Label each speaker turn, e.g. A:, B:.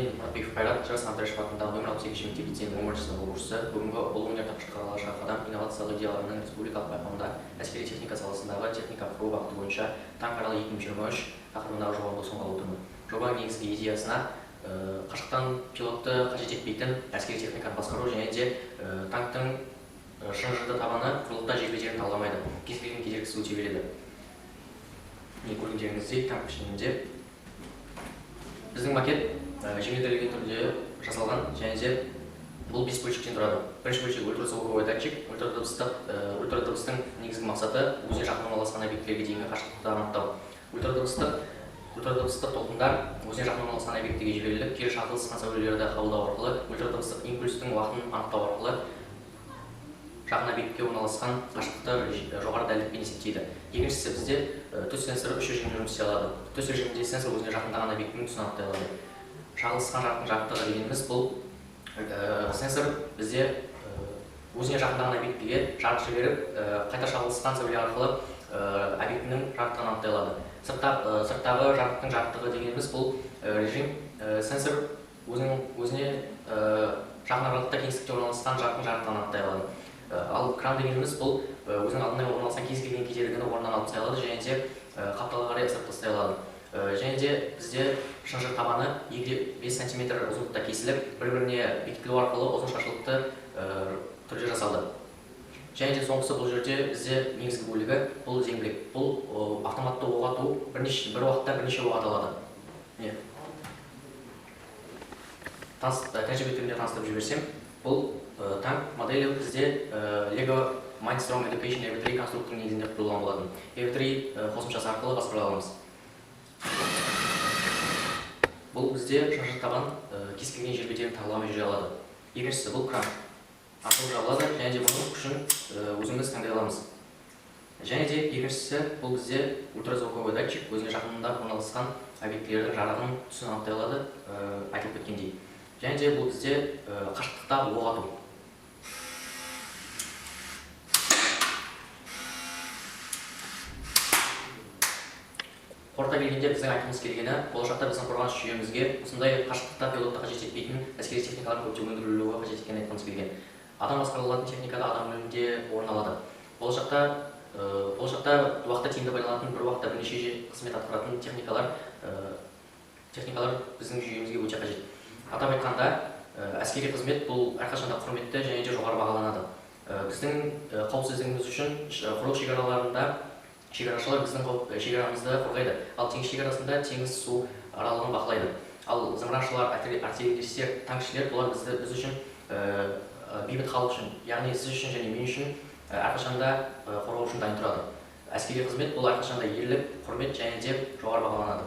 A: Мен Мұратбеков Қайрат, Жас Абдрашев атындағы нөмір 68 мектеп лицейінің 10 сынып оқушысы. Бүгінгі ұлы өнер тапшырған алғашқы қадам инновациялық идеяларының республикалық байқауында әскери техника саласындағы техника құру бағыты бойынша танк аралы 2023 тақырыбындағы жобаны ұсынғалы отырмын. Жобаның негізгі идеясына қашықтан пилотты қажет етпейтін әскери техниканы басқару және де танктың шынжырды табаны құрлықта жербе-жерін талғамайды. Кез келген кедергісіз өте береді. Көргендеріңіздей танк пішінінде біздің макет жеңілдетілген түрде жасалған және де бұл 5 бөлшектен тұрады. Бірінші бөлшек ультразвуковой датчик. Ультрадыбыстың негізгі мақсаты өзіне жақын орналасқан объектілерге дейінгі қашықтықты анықтау. Ультрадыбыстық толқындар өзіне жақын орналасқан объектіге жіберіліп, кері шағылысқан сәулелерді қабылдау арқылы ультрадыбыстық импульстің уақытын анықтау арқылы жақын объектке орналасқан қашықтықты жоғары дәлдікпен есептейді. Екіншісі бізде түс сенсоры 3 режимде жұмыс істей алады. Түс режимінде сенсор өзіне жақындаған объектінің түсін анықтай алады. Шағылысқан жарықтың жарықтығы дегеніміз бұл сенсор бізде өзіне жақындаған объектіге жарық жіберіп, қайта шағылысқан сәуле арқылы объектінің жарықтығын анықтай алады. Сырттағы жарықтың жарықтығы дегеніміз бұл режим сенсор өзіне жақын аралықта кеңістікте орналасқан жарықтың жарықтығын анықтай алады. Ал кран дегеніміз бұл өзінің алдында орналасқан кез келген кедергіні орнынан алып тастай алады және де қапталға қарай ысырып тастай алады. Және де бізде шынжыр табаны 5 см ұзындықта кесіліп, бір-біріне бекітілу арқылы ұзын шашылықты түрде жасалды. Және де соңғысы бұл жерде бізде негізгі бөлігі бұл зеңбірек. Бұл автоматты оқ ату бір уақытта бірнеше оқ ата алады. Тәжірибе түрінде таныстырып жіберсем, бұл танк моделі бізде Lego Mindstrong Education EV3 конструкторының негізінде құрылған болатын. EV3 қосымшасы арқылы басқара аламыз. Бұл бізде шынжыр табан кез келген жербе-жерін талғамай жүре алады. Екіншісі бұл кран. Ашылып жабылады және де бұның күшін өзіміз таңдай аламыз. Және де екіншісі бұл бізде ультразвуковой датчик, өзіне жақынында орналасқан объектілердің жарығының түсін анықтай алады, айтылып кеткендей. Және де бұл бізде қашықтықта оқ ату. Қорыта келгенде біздің айтқымыз келгені, болашақта біздің қорғаныс жүйемізге осындай қашықтықта пилотты қажет етпейтін әскери техникалардың көптеп өндірілуі қажет екенін айтқымыз келген. Адам басқарылатын техникада адам өлімінде орын алады. Болашақта уақытта тиімді пайдаланатын, бір уақытта бірнеше қызмет атқаратын техникалар біздің жүйемізге өте қажет. Атап айтқанда, әскери қызмет бұл әрқашанда құрметті және де жоғары бағаланады. Біздің қауіпсіздігіміз үшін құрық шекараларында шекарашылар біздің шекарамызды қорғайды, ал теңіз шекарасында теңіз су аралығын бақылайды. Ал зымыраншылар, артиллеристер, танкшілер бұлар біз үшін бейбіт халық үшін, яғни сіз үшін және мен үшін әрқашанда қорғау үшін дайын тұрады. Әскери қызмет бұл әрқашанда ерлік, құрмет және де жоғары бағаланады.